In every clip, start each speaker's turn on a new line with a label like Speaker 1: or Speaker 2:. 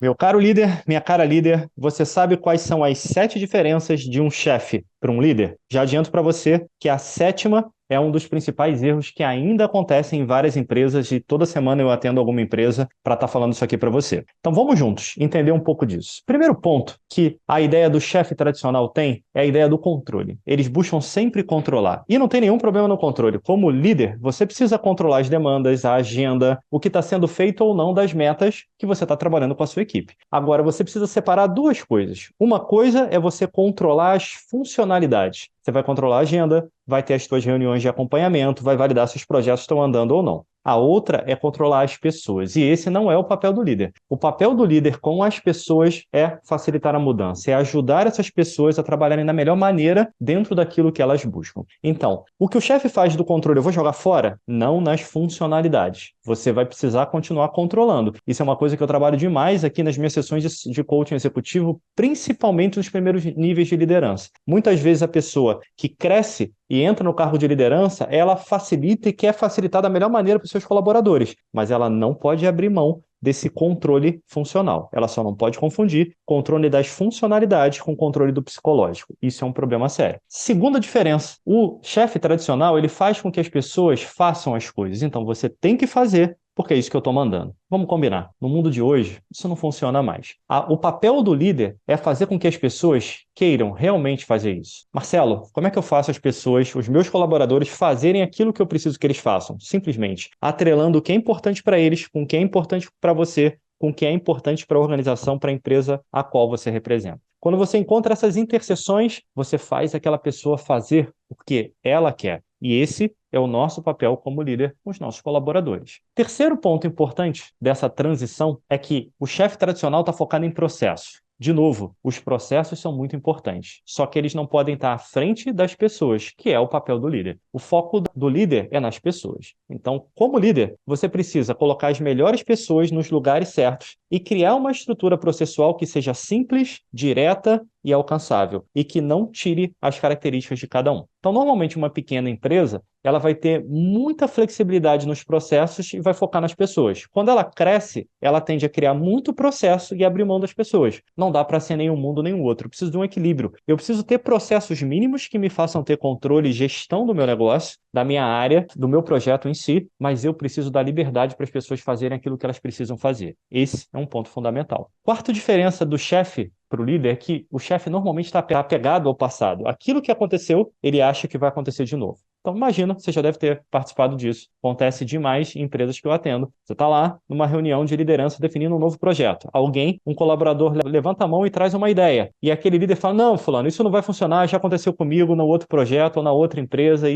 Speaker 1: Meu caro líder, minha cara líder, você sabe quais são as 7 diferenças de um chefe para um líder? Já adianto para você que a sétima é um dos principais erros que ainda acontecem em várias empresas e toda semana eu atendo alguma empresa para estar falando isso aqui para você. Então vamos juntos entender um pouco disso. Primeiro ponto que a ideia do chefe tradicional tem é a ideia do controle. Eles buscam sempre controlar. E não tem nenhum problema no controle. Como líder, você precisa controlar as demandas, a agenda, o que está sendo feito ou não das metas que você está trabalhando com a sua equipe. Agora, você precisa separar duas coisas. Uma coisa é você controlar as funcionalidades. Você vai controlar a agenda, vai ter as suas reuniões de acompanhamento, vai validar se os projetos estão andando ou não. A outra é controlar as pessoas, e esse não é o papel do líder. O papel do líder com as pessoas é facilitar a mudança, é ajudar essas pessoas a trabalharem da melhor maneira dentro daquilo que elas buscam. Então, o que o chefe faz do controle, eu vou jogar fora? Não nas funcionalidades. Você vai precisar continuar controlando. Isso é uma coisa que eu trabalho demais aqui nas minhas sessões de coaching executivo, principalmente nos primeiros níveis de liderança. Muitas vezes a pessoa que cresce e entra no cargo de liderança, ela facilita e quer facilitar da melhor maneira para os seus colaboradores, mas ela não pode abrir mão desse controle funcional. Ela só não pode confundir controle das funcionalidades com controle do psicológico. Isso é um problema sério. Segunda diferença, o chefe tradicional, ele faz com que as pessoas façam as coisas. Então, você tem que fazer porque é isso que eu estou mandando. Vamos combinar. No mundo de hoje, isso não funciona mais. O papel do líder é fazer com que as pessoas queiram realmente fazer isso. Marcelo, como é que eu faço as pessoas, os meus colaboradores, fazerem aquilo que eu preciso que eles façam? Simplesmente atrelando o que é importante para eles com o que é importante para você, com o que é importante para a organização, para a empresa a qual você representa. Quando você encontra essas interseções, você faz aquela pessoa fazer o que ela quer. E esse é o nosso papel como líder com os nossos colaboradores. Terceiro ponto importante dessa transição é que o chefe tradicional está focado em processo. De novo, os processos são muito importantes, só que eles não podem estar à frente das pessoas, que é o papel do líder. O foco do líder é nas pessoas. Então, como líder, você precisa colocar as melhores pessoas nos lugares certos e criar uma estrutura processual que seja simples, direta e alcançável, e que não tire as características de cada um. Então, normalmente, uma pequena empresa, ela vai ter muita flexibilidade nos processos e vai focar nas pessoas. Quando ela cresce, ela tende a criar muito processo e abrir mão das pessoas. Não dá para ser nem um mundo nem o outro. Eu preciso de um equilíbrio. Eu preciso ter processos mínimos que me façam ter controle e gestão do meu negócio, da minha área, do meu projeto em si, mas eu preciso dar liberdade para as pessoas fazerem aquilo que elas precisam fazer. Esse é um ponto fundamental. Quarta diferença do chefe para o líder é que o chefe normalmente está apegado ao passado. Aquilo que aconteceu, ele acha que vai acontecer de novo. Então, imagina, você já deve ter participado disso. Acontece demais em empresas que eu atendo. Você está lá numa reunião de liderança definindo um novo projeto. Alguém, um colaborador, levanta a mão e traz uma ideia. E aquele líder fala: não, fulano, isso não vai funcionar, já aconteceu comigo no outro projeto ou na outra empresa,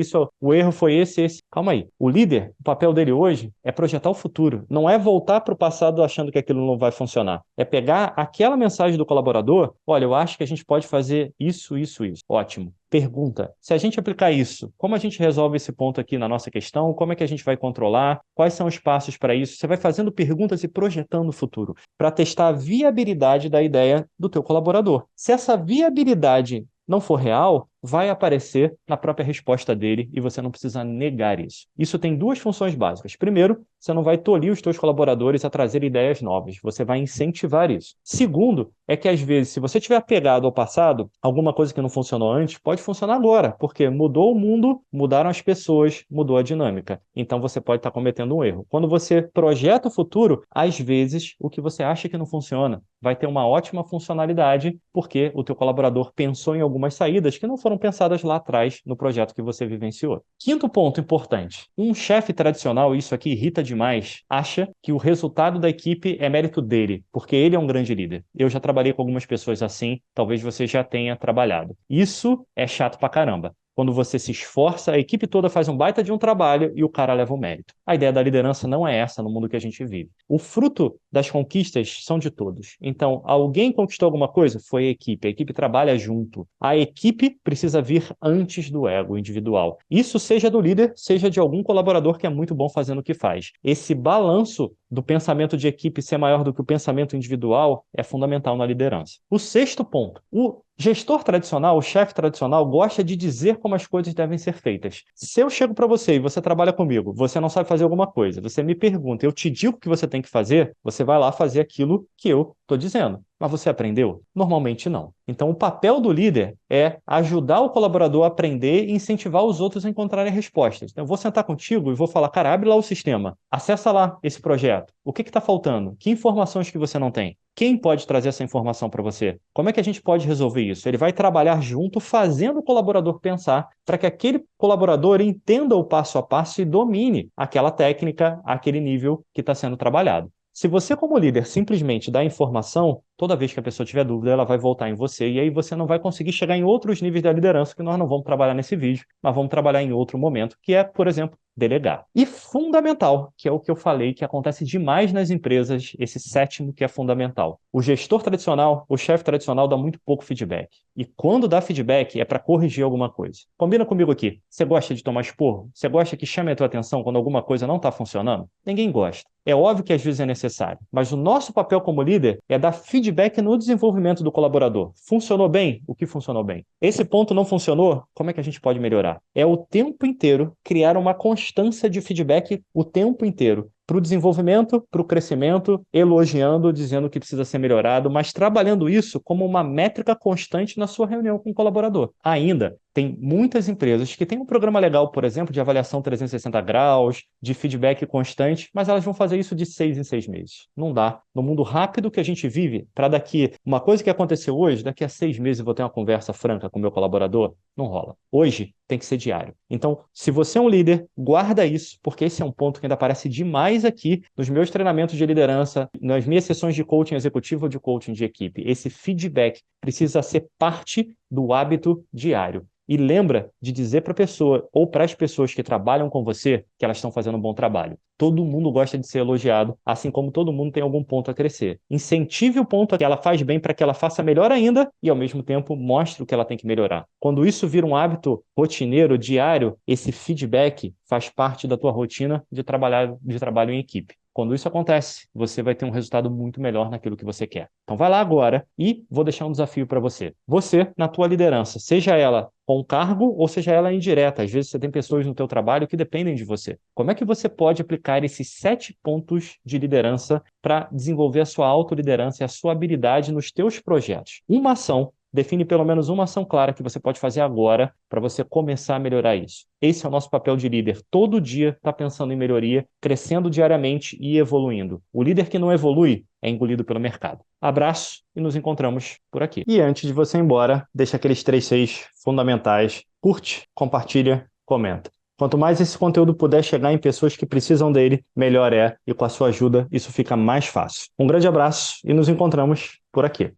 Speaker 1: o erro foi esse. Calma aí. O líder, o papel dele hoje é projetar o futuro. Não é voltar para o passado achando que aquilo não vai funcionar. É pegar aquela mensagem do colaborador: olha, eu acho que a gente pode fazer isso, isso, isso. Ótimo. Pergunta: se a gente aplicar isso, como a gente resolve esse ponto aqui na nossa questão? Como é que a gente vai controlar? Quais são os passos para isso? Você vai fazendo perguntas e projetando o futuro para testar a viabilidade da ideia do teu colaborador. Se essa viabilidade não for real, vai aparecer na própria resposta dele e você não precisa negar isso. Isso tem duas funções básicas. Primeiro, você não vai tolir os teus colaboradores a trazer ideias novas, você vai incentivar isso. Segundo, é que às vezes, se você tiver apegado ao passado, alguma coisa que não funcionou antes, pode funcionar agora, porque mudou o mundo, mudaram as pessoas, mudou a dinâmica. Então você pode estar cometendo um erro. Quando você projeta o futuro, às vezes, o que você acha que não funciona vai ter uma ótima funcionalidade, porque o teu colaborador pensou em algumas saídas que não foram pensadas lá atrás no projeto que você vivenciou. Quinto ponto importante. Um chefe tradicional, isso aqui irrita demais, acha que o resultado da equipe é mérito dele, porque ele é um grande líder. Eu já trabalhei com algumas pessoas assim, talvez você já tenha trabalhado. Isso é chato pra caramba. Quando você se esforça, a equipe toda faz um baita de um trabalho e o cara leva o mérito. A ideia da liderança não é essa no mundo que a gente vive. O fruto das conquistas são de todos. Então, alguém conquistou alguma coisa? Foi a equipe trabalha junto. A equipe precisa vir antes do ego individual. Isso seja do líder, seja de algum colaborador que é muito bom fazendo o que faz. Esse balanço do pensamento de equipe ser maior do que o pensamento individual é fundamental na liderança. O sexto ponto, o Gestor tradicional, o chefe tradicional, gosta de dizer como as coisas devem ser feitas. Se eu chego para você e você trabalha comigo, você não sabe fazer alguma coisa, você me pergunta, eu te digo o que você tem que fazer, você vai lá fazer aquilo que eu estou dizendo. Mas você aprendeu? Normalmente não. Então, o papel do líder é ajudar o colaborador a aprender e incentivar os outros a encontrarem respostas. Então, eu vou sentar contigo e vou falar, cara, abre lá o sistema, acessa lá esse projeto. O que está faltando? Que informações que você não tem? Quem pode trazer essa informação para você? Como é que a gente pode resolver isso? Ele vai trabalhar junto, fazendo o colaborador pensar, para que aquele colaborador entenda o passo a passo e domine aquela técnica, aquele nível que está sendo trabalhado. Se você, como líder, simplesmente dá informação, toda vez que a pessoa tiver dúvida, ela vai voltar em você, e aí você não vai conseguir chegar em outros níveis da liderança que nós não vamos trabalhar nesse vídeo, mas vamos trabalhar em outro momento, que é, por exemplo, delegar. E fundamental, que é o que eu falei, que acontece demais nas empresas, esse sétimo que é fundamental. O gestor tradicional, o chefe tradicional dá muito pouco feedback. E quando dá feedback é para corrigir alguma coisa. Combina comigo aqui. Você gosta de tomar esporro? Você gosta que chame a tua atenção quando alguma coisa não está funcionando? Ninguém gosta. É óbvio que às vezes é necessário, mas o nosso papel como líder é dar feedback no desenvolvimento do colaborador. Funcionou bem? O que funcionou bem? Esse ponto não funcionou? Como é que a gente pode melhorar? É o tempo inteiro criar uma constância de feedback o tempo inteiro. Para o desenvolvimento, para o crescimento, elogiando, dizendo que precisa ser melhorado, mas trabalhando isso como uma métrica constante na sua reunião com o colaborador. Ainda, tem muitas empresas que têm um programa legal, por exemplo, de avaliação 360 graus, de feedback constante, mas elas vão fazer isso de 6 em 6 meses. Não dá. No mundo rápido que a gente vive, para daqui, uma coisa que aconteceu hoje, daqui a 6 meses eu vou ter uma conversa franca com o meu colaborador, não rola. Hoje tem que ser diário. Então, se você é um líder, guarda isso, porque esse é um ponto que ainda aparece demais aqui nos meus treinamentos de liderança, nas minhas sessões de coaching executivo ou de coaching de equipe. Esse feedback precisa ser parte do hábito diário. E lembra de dizer para a pessoa ou para as pessoas que trabalham com você que elas estão fazendo um bom trabalho. Todo mundo gosta de ser elogiado, assim como todo mundo tem algum ponto a crescer. Incentive o ponto que ela faz bem para que ela faça melhor ainda e, ao mesmo tempo, mostre o que ela tem que melhorar. Quando isso vira um hábito rotineiro, diário, esse feedback faz parte da tua rotina de trabalho em equipe. Quando isso acontece, você vai ter um resultado muito melhor naquilo que você quer. Então vai lá agora e vou deixar um desafio para você. Você, na tua liderança, seja ela com cargo ou seja ela indireta, às vezes você tem pessoas no teu trabalho que dependem de você. Como é que você pode aplicar esses 7 pontos de liderança para desenvolver a sua autoliderança e a sua habilidade nos teus projetos? Uma ação. Define pelo menos uma ação clara que você pode fazer agora para você começar a melhorar isso. Esse é o nosso papel de líder. Todo dia está pensando em melhoria, crescendo diariamente e evoluindo. O líder que não evolui é engolido pelo mercado. Abraço e nos encontramos por aqui. E antes de você ir embora, deixa aqueles 3 Cs fundamentais. Curte, compartilha, comenta. Quanto mais esse conteúdo puder chegar em pessoas que precisam dele, melhor é. E com a sua ajuda, isso fica mais fácil. Um grande abraço e nos encontramos por aqui.